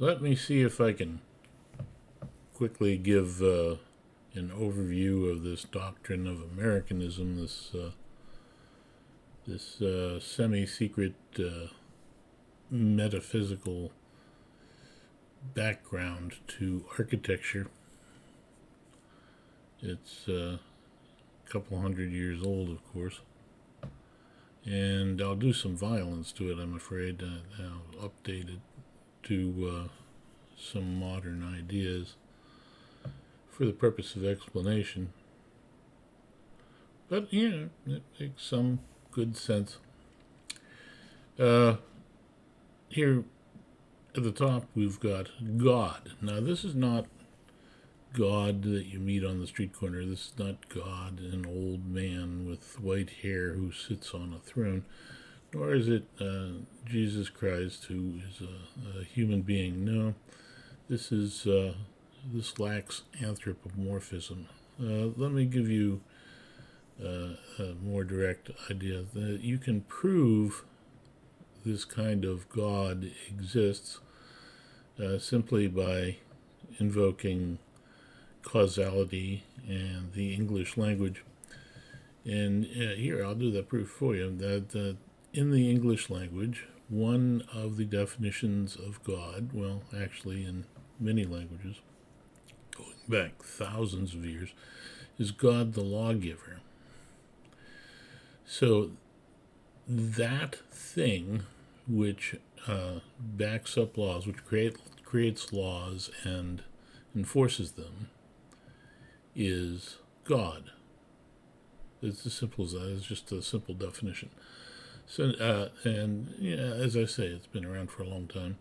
Let me see if I can quickly give an overview of this doctrine of Americanism, this semi-secret metaphysical background to architecture. It's a couple hundred years old, of course, and I'll do some violence to it, I'm afraid. I'll update it to some modern ideas for the purpose of explanation. But, it makes some good sense. Here at the top, we've got God. Now, this is not God that you meet on the street corner. This is not God, an old man with white hair who sits on a throne. Nor is it Jesus Christ, who is a human being. No, this lacks anthropomorphism. Let me give you a more direct idea that you can prove this kind of God exists simply by invoking causality and the English language. And here, I'll do that proof for you, that in the English language, one of the definitions of God, well, actually in many languages, going back thousands of years, is God the lawgiver. So that thing which backs up laws, which creates laws and enforces them, is God. It's as simple as that. It's just a simple definition. So, as I say, it's been around for a long time.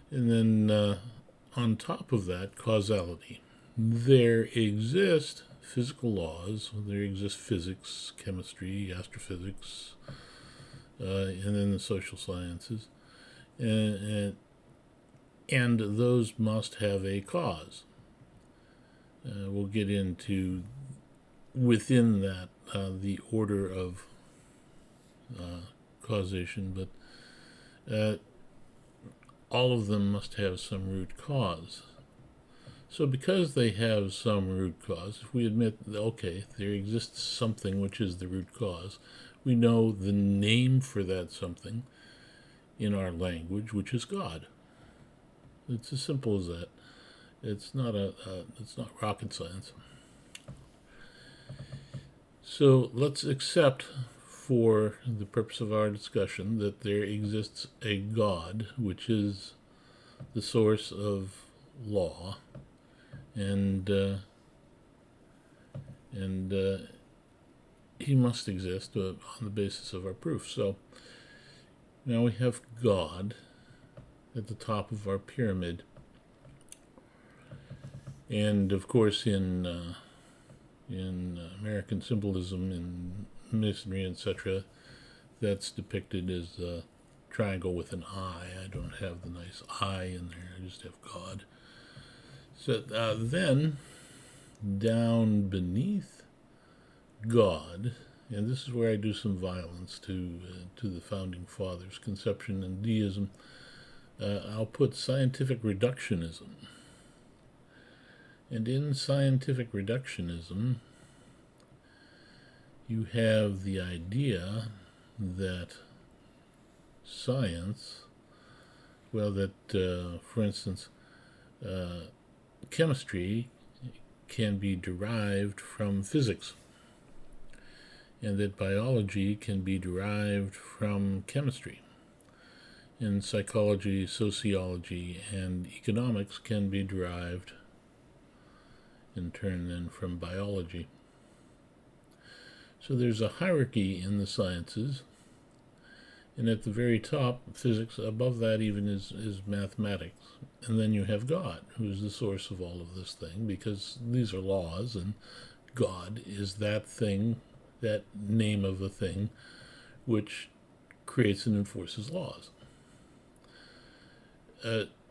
And then on top of that, causality. There exist physical laws. There exist physics, chemistry, astrophysics, and then the social sciences. And those must have a cause. We'll get into, within that, the order of causation, but all of them must have some root cause. So because they have some root cause, if we admit, okay, there exists something which is the root cause, we know the name for that something in our language, which is God. It's as simple as that. It's not rocket science. So let's accept, for the purpose of our discussion, that there exists a God, which is the source of law, and he must exist on the basis of our proof. So now we have God at the top of our pyramid, and of course in American symbolism, in Masonry, etc., that's depicted as a triangle with an eye. I don't have the nice eye in there, I just have God. So then, down beneath God, and this is where I do some violence to the Founding Fathers' conception and deism, I'll put scientific reductionism. And in scientific reductionism, you have the idea that science, well, that, for instance, chemistry can be derived from physics, and that biology can be derived from chemistry, and psychology, sociology, and economics can be derived in turn then from biology. So there's a hierarchy in the sciences, and at the very top, physics. Above that even is mathematics. And then you have God, who's the source of all of this thing, because these are laws, and God is that thing, that name of a thing, which creates and enforces laws.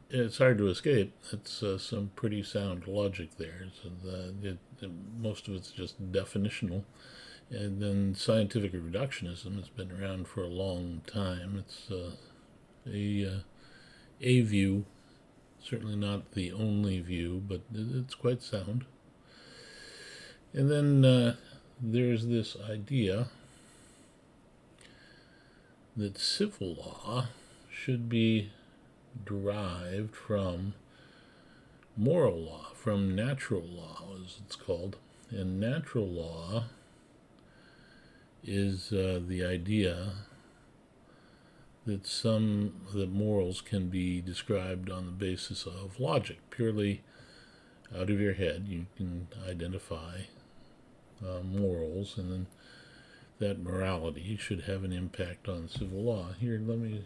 It's hard to escape. It's some pretty sound logic there. So most of it's just definitional. And then scientific reductionism has been around for a long time. It's a view, Certainly not the only view, but it's quite sound. And then there's this idea that civil law should be derived from moral law, from natural law, as it's called. And natural law is the idea that morals can be described on the basis of logic, purely out of your head. You can identify morals, and then that morality should have an impact on civil law. Here, let me...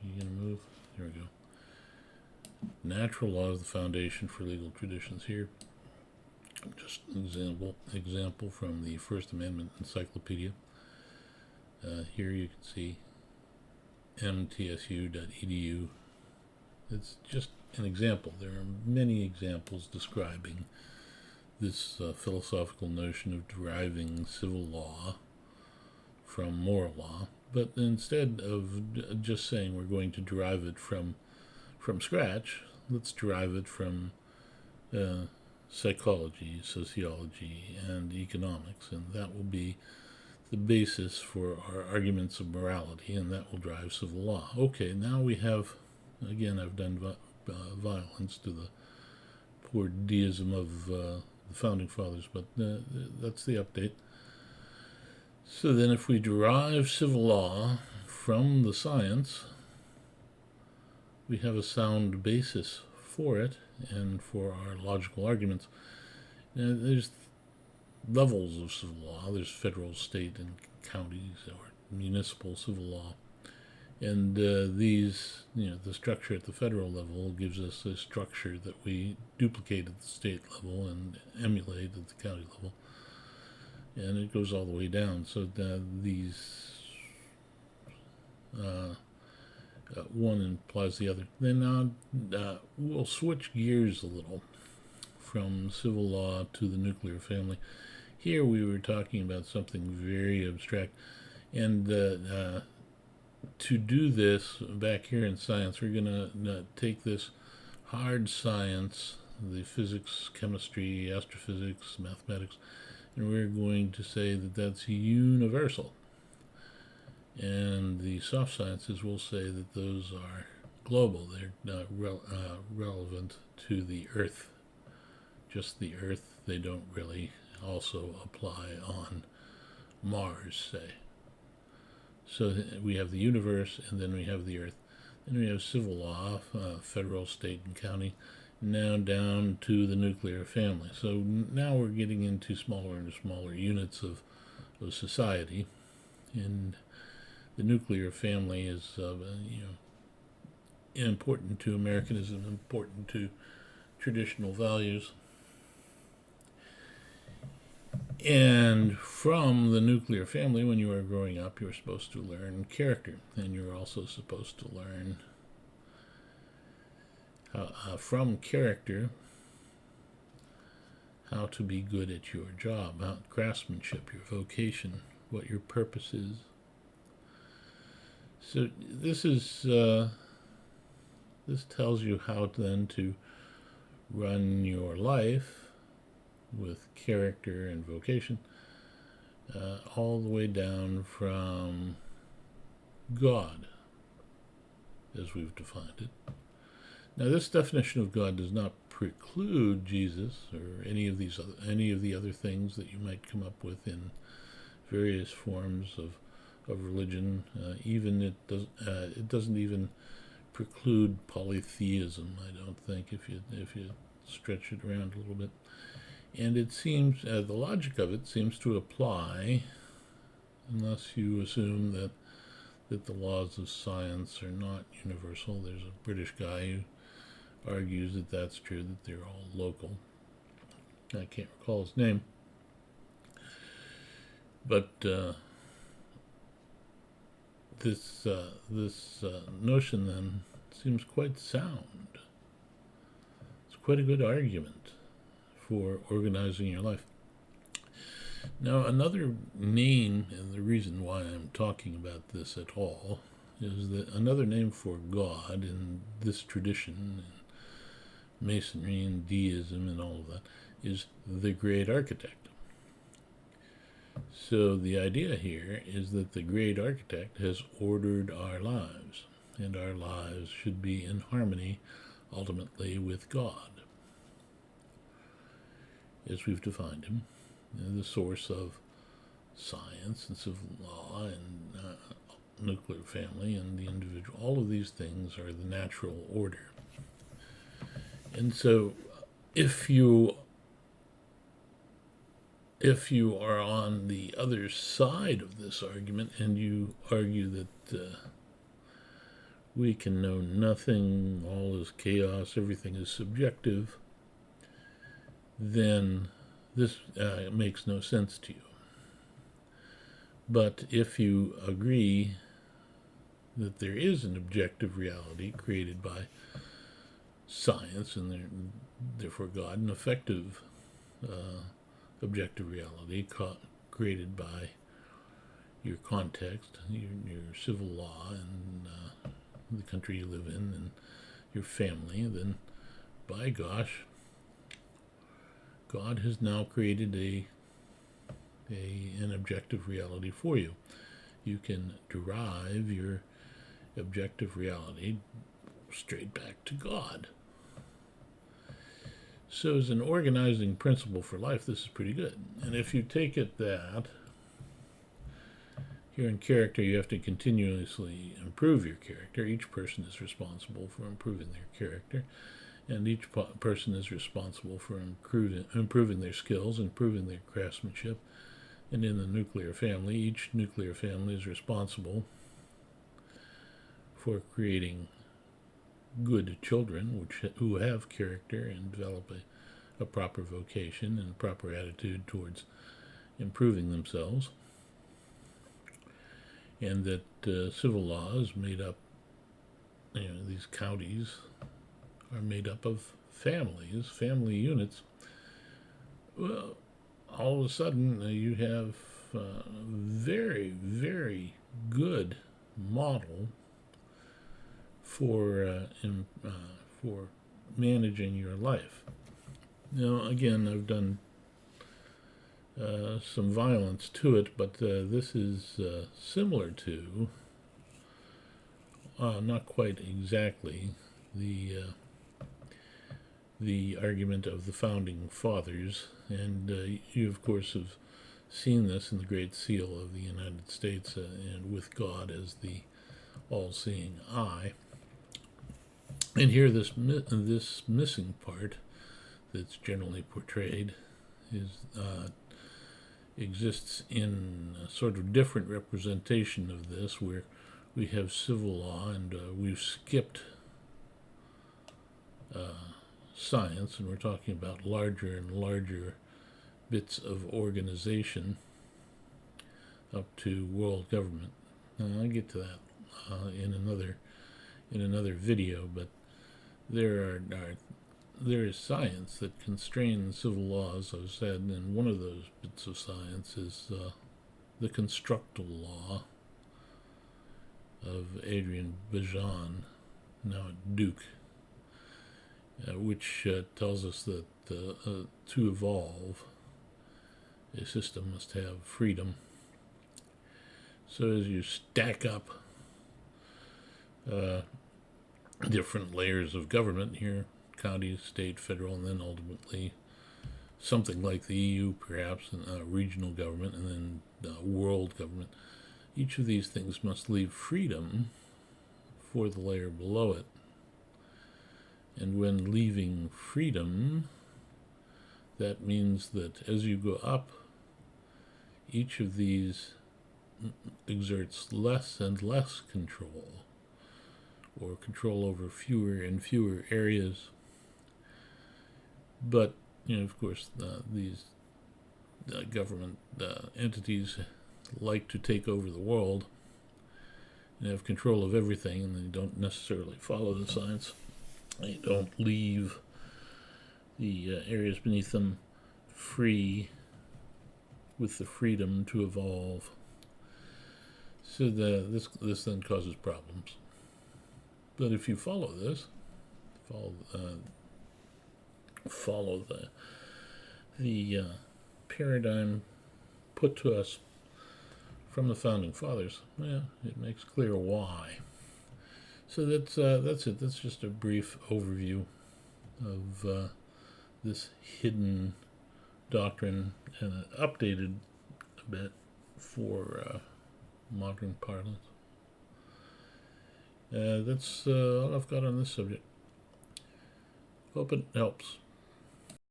You gonna move? There we go. Natural law is the foundation for legal traditions. Here, just an example from the First Amendment Encyclopedia. Here you can see mtsu.edu. It's just an example. There are many examples describing this philosophical notion of deriving civil law from moral law, but instead of just saying we're going to derive it from scratch, let's derive it from psychology, sociology, and economics, and that will be the basis for our arguments of morality, and that will drive civil law. Okay, now we have, again, I've done violence to the poor deism of the Founding Fathers, but that's the update. So then if we derive civil law from the science, we have a sound basis for it and for our logical arguments. Now, there's levels of civil law. There's federal, state, and counties, or municipal civil law. And these, the structure at the federal level gives us a structure that we duplicate at the state level and emulate at the county level. And it goes all the way down. So these, one implies the other. Then we'll switch gears a little from civil law to the nuclear family. Here we were talking about something very abstract. And to do this, back here in science, we're going to take this hard science, the physics, chemistry, astrophysics, mathematics, and we're going to say that that's universal. And the soft sciences will say that those are global. They're not relevant to the Earth, just the Earth. They don't really also apply on Mars, say. So we have the universe, and then we have the Earth. Then we have civil law, federal, state, and county, now down to the nuclear family. So now we're getting into smaller and smaller units of society, and the nuclear family is important to Americanism, important to traditional values. And from the nuclear family, when you are growing up, you're supposed to learn character, and you're also supposed to learn from character how to be good at your job, craftsmanship, your vocation, what your purpose is. So this tells you how then to run your life with character and vocation, all the way down from God, as we've defined it. Now, this definition of God does not preclude Jesus or any of the other things that you might come up with in various forms of religion. It doesn't even preclude polytheism, I don't think, if you stretch it around a little bit. And it seems, the logic of it seems to apply, unless you assume that the laws of science are not universal. There's a British guy who argues that that's true, that they're all local. I can't recall his name. But this notion then seems quite sound. It's quite a good argument for organizing your life. Now, another name, and the reason why I'm talking about this at all, is that another name for God in this tradition, in Masonry and Deism and all of that, is the Great Architect. So the idea here is that the Great Architect has ordered our lives, and our lives should be in harmony, ultimately, with God, as we've defined him, the source of science and civil law and nuclear family and the individual. All of these things are the natural order. And so if you are on the other side of this argument and you argue that we can know nothing, all is chaos, everything is subjective, then this makes no sense to you. But if you agree that there is an objective reality created by science and therefore God, an effective objective reality created by your context, your civil law, and the country you live in, and your family, then by gosh, God has now created an objective reality for you. You can derive your objective reality straight back to God. So as an organizing principle for life, this is pretty good. And if you take it that here in character, you have to continuously improve your character. Each person is responsible for improving their character, and each person is responsible for improving their skills, improving their craftsmanship. And in the nuclear family, each nuclear family is responsible for creating good children who have character and develop a proper vocation and a proper attitude towards improving themselves. And that civil law is made up, these counties are made up of families, family units. Well, all of a sudden you have a very, very good model for managing your life. Now, again, I've done some violence to it, but this is similar to, not quite exactly, the argument of the founding fathers, and you, of course, have seen this in the Great Seal of the United States, and with God as the all-seeing eye. And here, this missing part that's generally portrayed exists in a sort of different representation of this, where we have civil law and we've skipped science, and we're talking about larger and larger bits of organization up to world government. Now, I'll get to that in another video, but there is science that constrains civil laws, I've said, and one of those bits of science is the constructal law of Adrian Bajan, now at Duke, which tells us that to evolve, a system must have freedom. So as you stack up different layers of government here, county, state, federal, and then ultimately something like the EU, perhaps, and regional government, and then world government. Each of these things must leave freedom for the layer below it. And when leaving freedom, that means that as you go up, each of these exerts less and less control, or control over fewer and fewer areas. But, of course, these government entities like to take over the world and have control of everything, and they don't necessarily follow the science. They don't leave the areas beneath them free with the freedom to evolve. So this then causes problems. But if you follow this, follow the paradigm put to us from the founding fathers, it makes clear why. So that's it. That's just a brief overview of this hidden doctrine, and updated a bit for modern parlance. That's all I've got on this subject. Hope it helps.